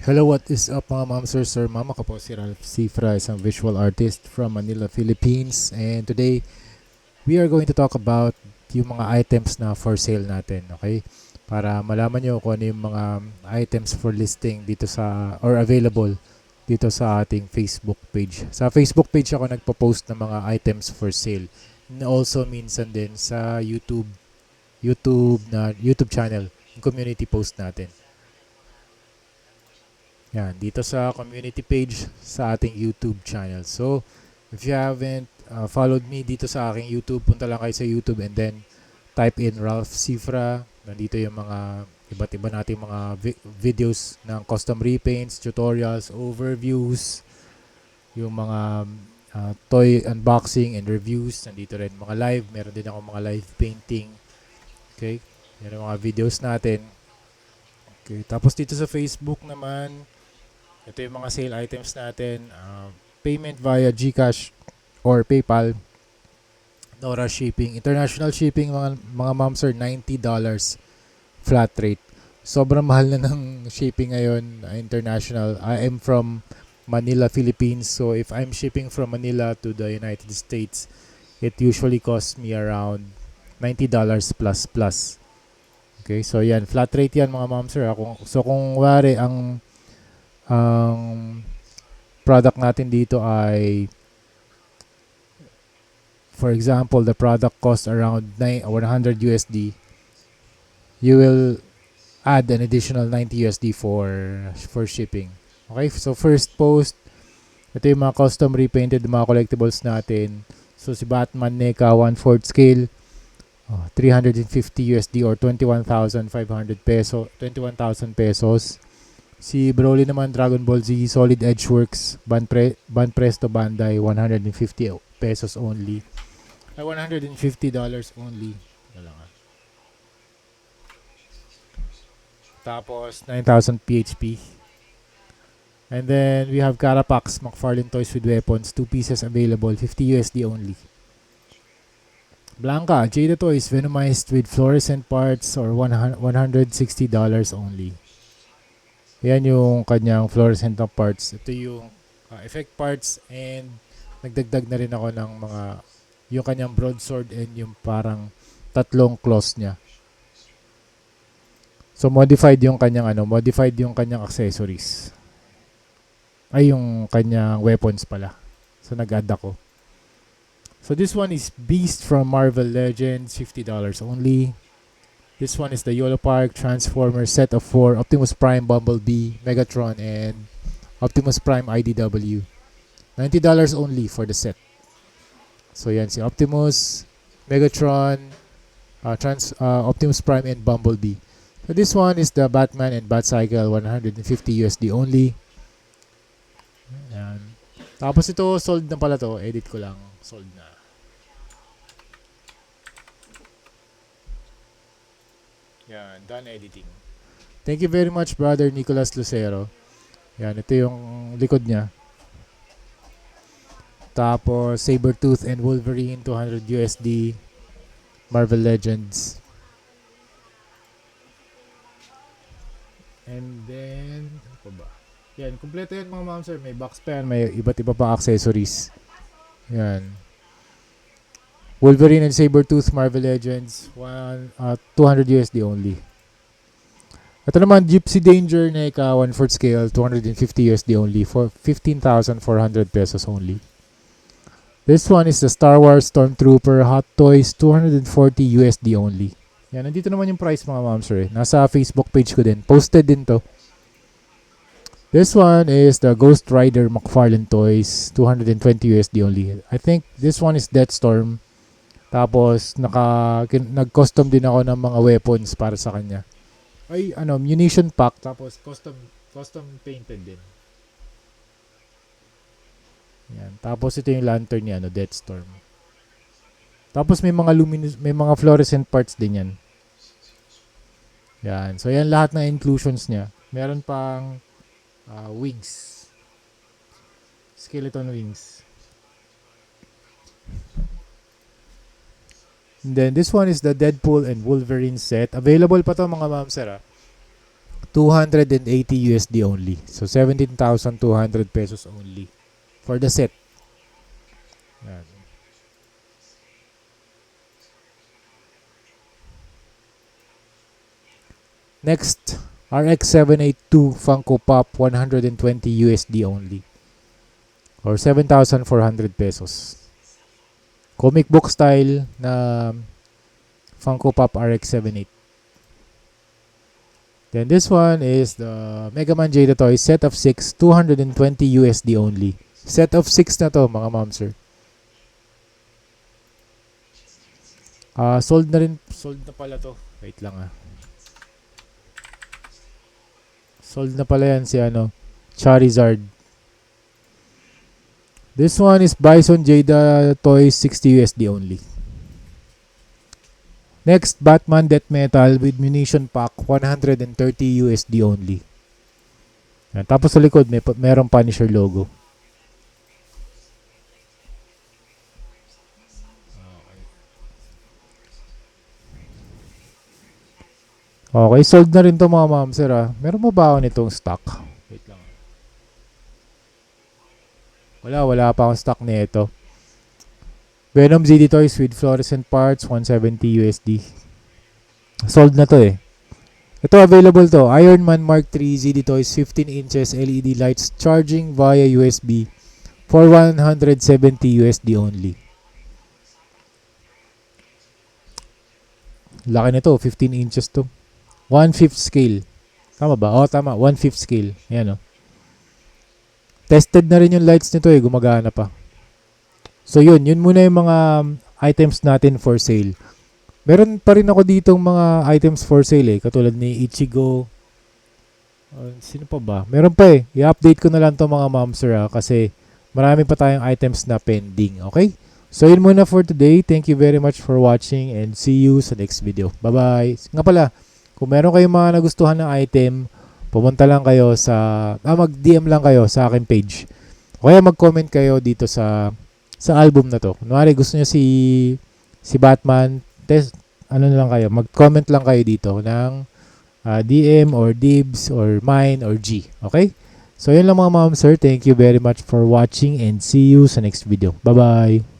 Hello, what is up mga ma'am, sir, mama ko po si Ralph Cifra, isang visual artist from Manila, Philippines. And today, we are going to talk about yung mga items na for sale natin, okay? Para malaman nyo kung ano yung mga items for listing dito sa, or available dito sa ating Facebook page. Sa Facebook page ako nagpo-post ng mga items for sale. And also minsan din sa YouTube channel, yung community post natin. Yan, dito sa community page sa ating YouTube channel. So, if you haven't followed me dito sa aking YouTube, punta lang kayo sa YouTube and then type in Ralph Cifra. Nandito yung mga iba't iba nating mga videos ng custom repaints, tutorials, overviews, yung mga toy unboxing and reviews. Nandito rin mga live. Meron din ako mga live painting. Okay? Yan ang mga videos natin. Okay. Tapos dito sa Facebook naman, ito yung mga sale items natin. Payment via GCash or PayPal. No rush shipping. International shipping, mga ma'am sir, $90 flat rate. Sobrang mahal na ng shipping ngayon, international. I am from Manila, Philippines. So if I'm shipping from Manila to the United States, it usually costs me around $90 plus. Okay, so yan, flat rate yan mga ma'am sir. So kung wari ang product natin dito ay, for example, the product costs around 100 USD, you will add an additional 90 USD for shipping. Okay, so first post, ito yung mga custom repainted mga collectibles natin. So si Batman NECA 1/4 scale, 350 USD or 21,000 pesos. Si Broly naman, Dragon Ball Z Solid Edgeworks Band Presto Bandai, 150 pesos only. Ay, $150 only. Tapos 9,000 PHP. And then we have Carapax McFarlane Toys with Weapons, 2 pieces available, 50 USD only. Blanca Jada Toys Venomized with fluorescent parts, or $160 only. Yan yung kanyang fluorescent parts. Ito yung effect parts, and nagdagdag na rin ako ng mga yung kanyang broadsword and yung parang tatlong claws niya. So modified yung kanyang accessories. Ay, yung kanyang weapons pala. So nag-add ako. So this one is Beast from Marvel Legends, $50 only. This one is the YOLO Park Transformer set of 4, Optimus Prime, Bumblebee, Megatron, and Optimus Prime IDW. $90 only for the set. So yan si Optimus, Megatron, Optimus Prime, and Bumblebee. So this one is the Batman and Batcycle, 150 USD only. Yan. Tapos ito, sold na pala to. Edit ko lang. Sold na. Yan, done editing. Thank you very much, brother Nicolas Lucero. Yan, ito yung likod niya. Tapos, Sabretooth and Wolverine, 200 USD. Marvel Legends. And then, ano pa ba? Yan, kumpleto yan mga ma'am sir. May box pa yan, may iba't iba pa accessories. Yan. Wolverine and Sabretooth Marvel Legends, 200 USD only. Ito naman, Gypsy Danger NECA 1/4 scale, 250 USD only for 15,400 pesos only. This one is the Star Wars Stormtrooper Hot Toys, 240 USD only. Yan, nandito naman yung price mga ma'am sir. Nasa Facebook page ko din. Posted din to. This one is the Ghost Rider McFarlane Toys, 220 USD only. I think this one is Deathstorm. Tapos nag-custom din ako ng mga weapons para sa kanya. Ay, munition pack, tapos custom painted din. Yan. Tapos ito yung lantern niya, Deathstorm. Tapos may mga fluorescent parts din yan. Yan. So yan lahat ng inclusions niya. Meron pang wings. Skeleton wings. And then this one is the Deadpool and Wolverine set. Available pa to mga ma'am sir. 280 USD only. So 17,200 pesos only for the set. Yan. Next, RX 782 Funko Pop 120 USD only. Or 7,400 pesos. Comic book style na Funko Pop RX 78. Then this one is the Mega Man Jada Toys set of 6, 220 USD only. Set of 6 na to mga ma'am sir. Sold na rin, sold na pala to. Wait lang Sold na pala yan si Charizard. This one is Bison Jada Toys 60 USD only. Next, Batman Death Metal with Munition Pack 130 USD only. Yan. Tapos sa likod merong Punisher logo. Okay, sold na rin to mga ma'am sir Meron mo ba ako nitong stock? Wait lang. Wala pa akong stock nito. Venom ZD Toys with fluorescent parts 170 USD. Sold na to Ito available to. Iron Man Mark III ZD Toys 15 inches LED lights charging via USB for 170 USD only. Laki nito, 15 inches to. 1/5 scale. Tama ba? Tama. 1/5 scale. Yan Tested na rin yung lights nito gumagana pa. So yun muna yung mga items natin for sale. Meron pa rin ako ditong mga items for sale katulad ni Ichigo. Sino pa ba? Meron pa I-update ko na lang to mga ma'am sir kasi marami pa tayong items na pending. Okay? So yun muna for today. Thank you very much for watching and see you sa next video. Bye-bye. Nga pala, kung meron kayong mga nagustuhan na item, pumunta lang kayo mag-DM lang kayo sa akin page. O kaya mag-comment kayo dito sa album na to. Kunwari gusto niyo si Batman, na lang kayo, mag-comment lang kayo dito ng DM or Dibs or mine or G. Okay? So yun lang mga ma'am sir. Thank you very much for watching and see you sa next video. Bye-bye.